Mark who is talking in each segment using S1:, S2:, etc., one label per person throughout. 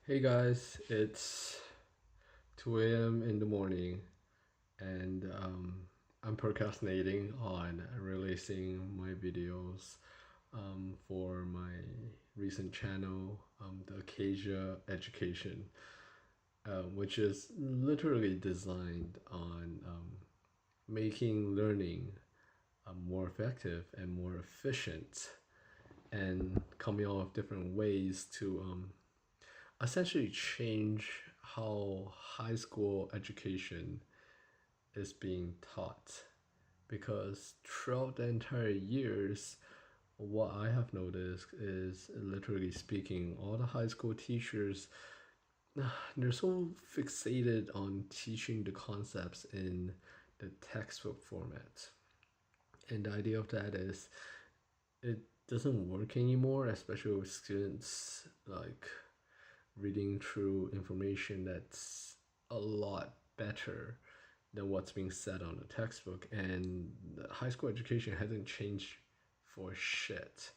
S1: Hey guys, it's 2 a.m. in the morning, and I'm procrastinating on releasing my videos for my recent channel, the Acacia Education, which is literally designed on making learning more effective and more efficient, and coming up with different ways to essentially change how high school education is being taught, because throughout the entire years what I have noticed is, literally speaking, all the high school teachers, they're so fixated on teaching the concepts in the textbook format, and the idea of that is it doesn't work anymore, especially with students like reading through information that's a lot better than what's being said on the textbook. And the high school education hasn't changed for shit.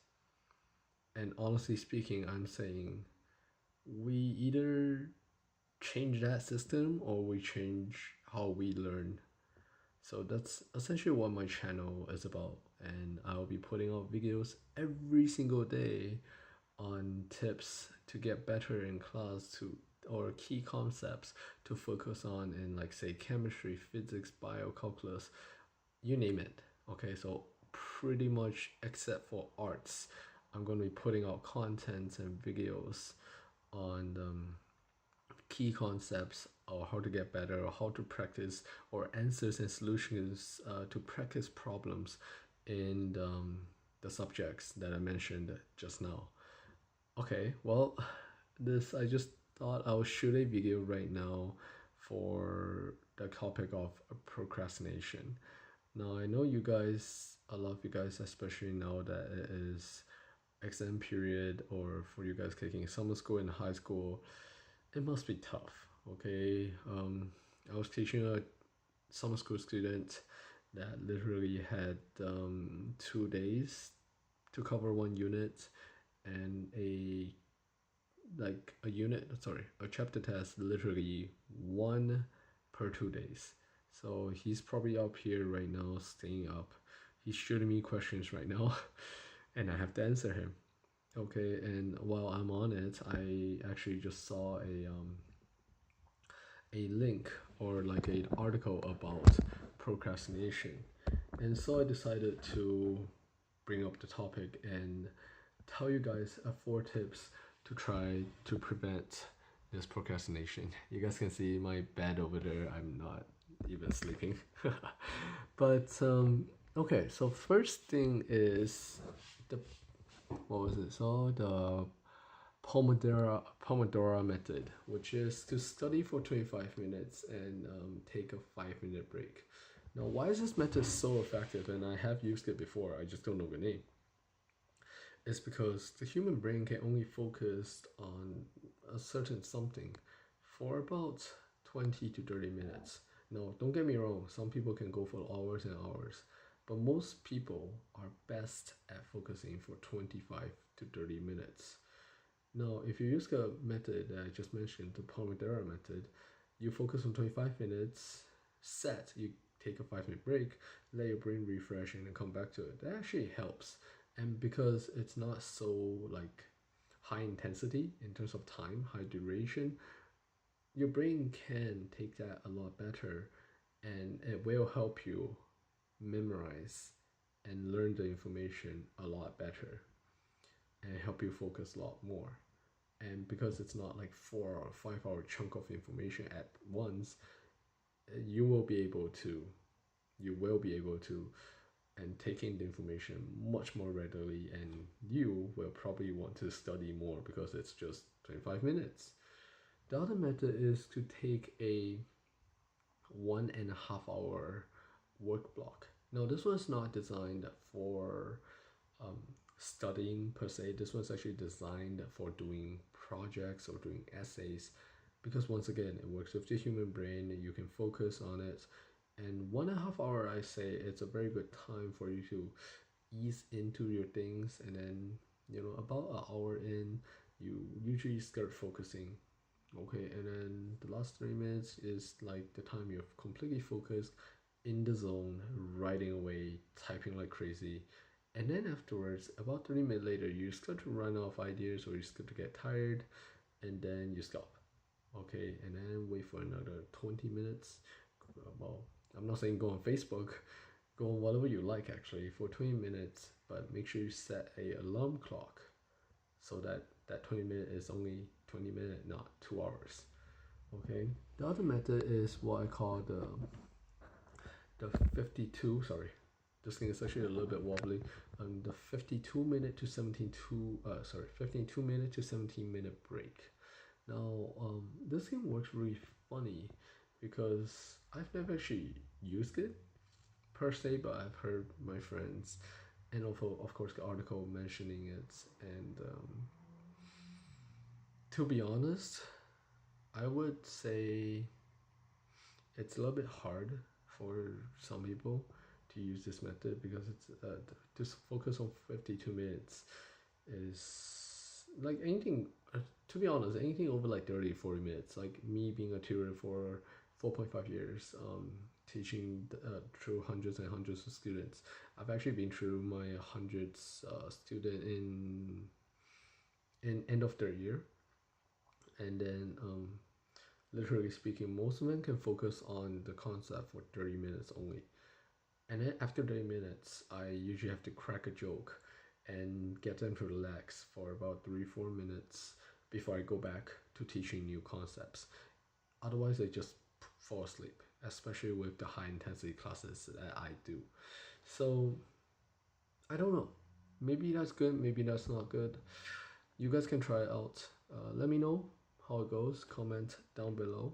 S1: And honestly speaking, I'm saying we either change that system or we change how we learn. So that's essentially what my channel is about. And I'll be putting out videos every single day on tips to get better in class, to or key concepts to focus on in, like, say, chemistry, physics, bio, calculus, you name it. Okay, so pretty much except for arts, I'm going to be putting out contents and videos on key concepts, or how to get better, or how to practice, or answers and solutions to practice problems in the subjects that I mentioned just now. Okay, well, this I just thought I would shoot a video right now for the topic of procrastination. Now I know you guys, a lot of you guys, especially now that it is exam period, or for you guys taking summer school and high school, it must be tough. Okay, I was teaching a summer school student that literally had 2 days to cover one unit, and a chapter test literally one per 2 days. So he's probably up here right now, staying up. He's shooting me questions right now, and I have to answer him. Okay, and while I'm on it, I actually just saw a link, or like an article about procrastination, and so I decided to bring up the topic and tell you guys 4 tips to try to prevent this procrastination. You guys can see my bed over there. I'm not even sleeping. But okay, so first thing is the what was it? So the Pomodoro method, which is to study for 25 minutes and take a 5-minute break. Now, why is this method so effective? And I have used it before, I just don't know the name. It's because the human brain can only focus on a certain something for about 20 to 30 minutes. Now, don't get me wrong, some people can go for hours and hours, but most people are best at focusing for 25 to 30 minutes. Now, if you use the method that I just mentioned, the Pomodoro method, you focus on 25 minutes, you take a 5-minute break, let your brain refresh, and then come back to it. That actually helps. And because it's not so like high intensity in terms of time, high duration, your brain can take that a lot better, and it will help you memorize and learn the information a lot better, and help you focus a lot more. And because it's not like 4 or 5 hour chunk of information at once, you will be able to you will be able to and take in the information much more readily, and you will probably want to study more because it's just 25 minutes. The other method is to take a 1.5 hour work block. Now, this was not designed for um, studying per se. This was actually designed for doing projects or doing essays, because once again, it works with the human brain. You can focus on it, and 1.5 hour, I say, it's a very good time for you to ease into your things, and then, about an hour in, you usually start focusing Okay, and then the last 3 minutes is like the time you're completely focused in the zone, writing away, typing like crazy. And then afterwards, about 30 minutes later, you start to run out of ideas or you start to get tired, and then you stop. Okay, and then wait for another 20 minutes. Well, I'm not saying go on Facebook, go on whatever you like actually for 20 minutes, but make sure you set a alarm clock so that that 20 minute is only 20 minutes, not 2 hours. Okay, the other method is what I call the 52, sorry, this thing is actually a little bit wobbly. The 52 minute to 52 minute to 17-minute break. Now, this thing works really funny because I've never actually used it per se, but I've heard my friends and also, of course, the article mentioning it. And to be honest, I would say it's a little bit hard for some people to use this method because it's just focus on 52 minutes is like anything, to be honest, anything over like 30 40 minutes, like me being a tutor for 4.5 years, teaching through hundreds and hundreds of students. I've actually been through my hundreds student in end of their year, and then literally speaking, most of them can focus on the concept for 30 minutes only. And then after 30 minutes, I usually have to crack a joke and get them to relax for about 3 4 minutes before I go back to teaching new concepts. Otherwise, they just fall asleep, especially with the high intensity classes that I do. So, I don't know. Maybe that's good, maybe that's not good. You guys can try it out. Let me know how it goes. Comment down below.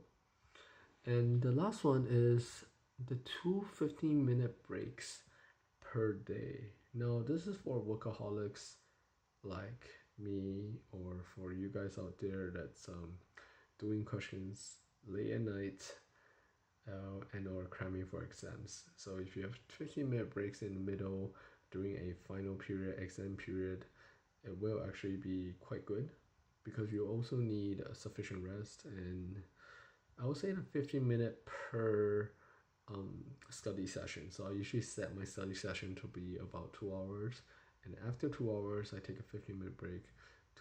S1: And the last one is the 2 15-minute breaks per day. Now, this is for workaholics like me, or for you guys out there that's doing questions late at night and or cramming for exams. So if you have 15-minute breaks in the middle during a final period, exam period, it will actually be quite good because you also need a sufficient rest. And I would say the 15-minute per study session. So I usually set my study session to be about 2 hours, and after 2 hours I take a 15-minute break,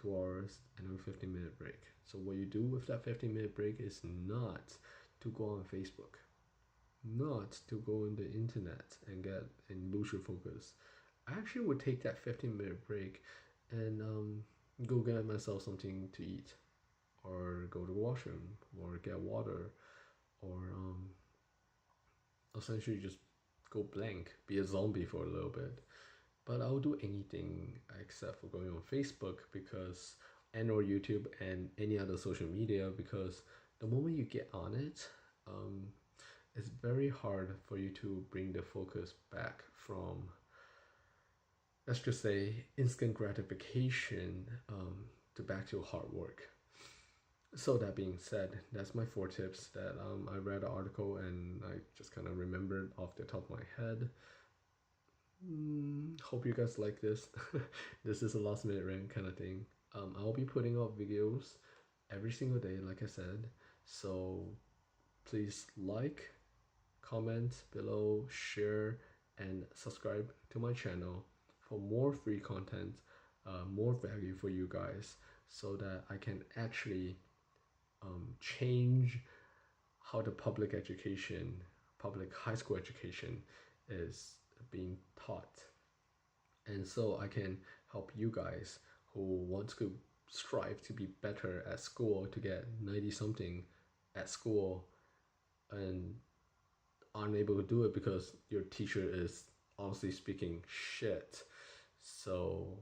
S1: 2 hours, and then a 15-minute break. So what you do with that 15-minute break is not to go on Facebook, not to go on the internet and lose your focus. I actually would take that 15-minute break and go get myself something to eat, or go to the washroom, or get water, or essentially just go blank, be a zombie for a little bit. But I'll do anything except for going on Facebook because and or YouTube and any other social media, because the moment you get on it, it's very hard for you to bring the focus back from, let's just say, instant gratification to back to hard work. So that being said, that's my 4 tips that I read an article and I just kind of remembered off the top of my head. Hope you guys like this. This is a last minute rant kind of thing. I'll be putting out videos every single day, like I said. So please like, comment below, share, and subscribe to my channel for more free content, more value for you guys, so that I can actually change how the public high school education is being taught. And so I can help you guys who want to strive to be better at school, to get 90 something at school and aren't able to do it because your teacher is, honestly speaking, shit. So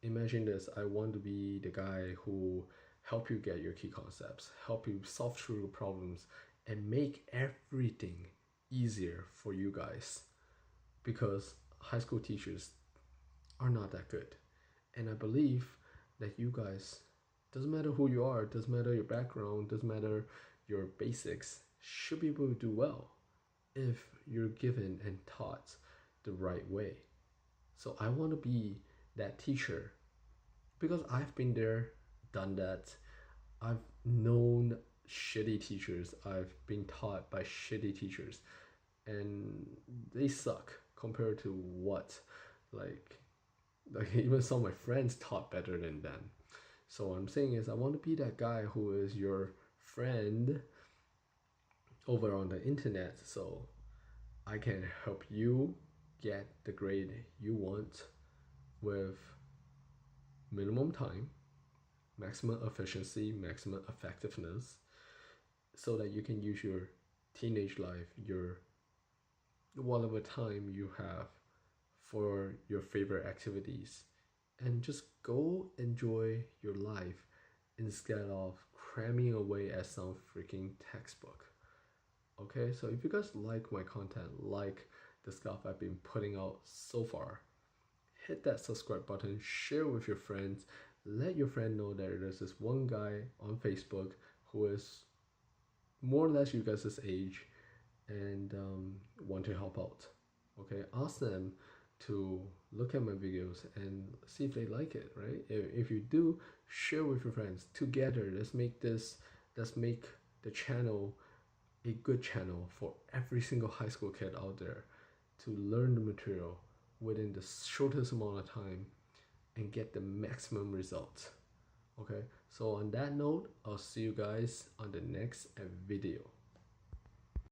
S1: imagine this, I want to be the guy who help you get your key concepts, help you solve through problems, and make everything easier for you guys, because high school teachers are not that good. And I believe that you guys, doesn't matter who you are, doesn't matter your background, doesn't matter your basics, should be able to do well if you're given and taught the right way. So I want to be that teacher because I've been there, done that. I've known shitty teachers. I've been taught by shitty teachers, and they suck compared to what, like, like even some of my friends taught better than them. So what I'm saying is, I want to be that guy who is your friend over on the internet, so I can help you get the grade you want with minimum time, maximum efficiency, maximum effectiveness, so that you can use your teenage life, your whatever time you have for your favorite activities, and just go enjoy your life instead of cramming away at some freaking textbook. Okay, so if you guys like my content, like the stuff I've been putting out so far, hit that subscribe button, share with your friends, let your friend know that there's this one guy on Facebook who is more or less you guys' age and want to help out. Okay, ask them to look at my videos and see if they like it, right? If you do, share with your friends. Together, let's make the channel a good channel for every single high school kid out there to learn the material within the shortest amount of time and get the maximum results. Okay, so on that note, I'll see you guys on the next video.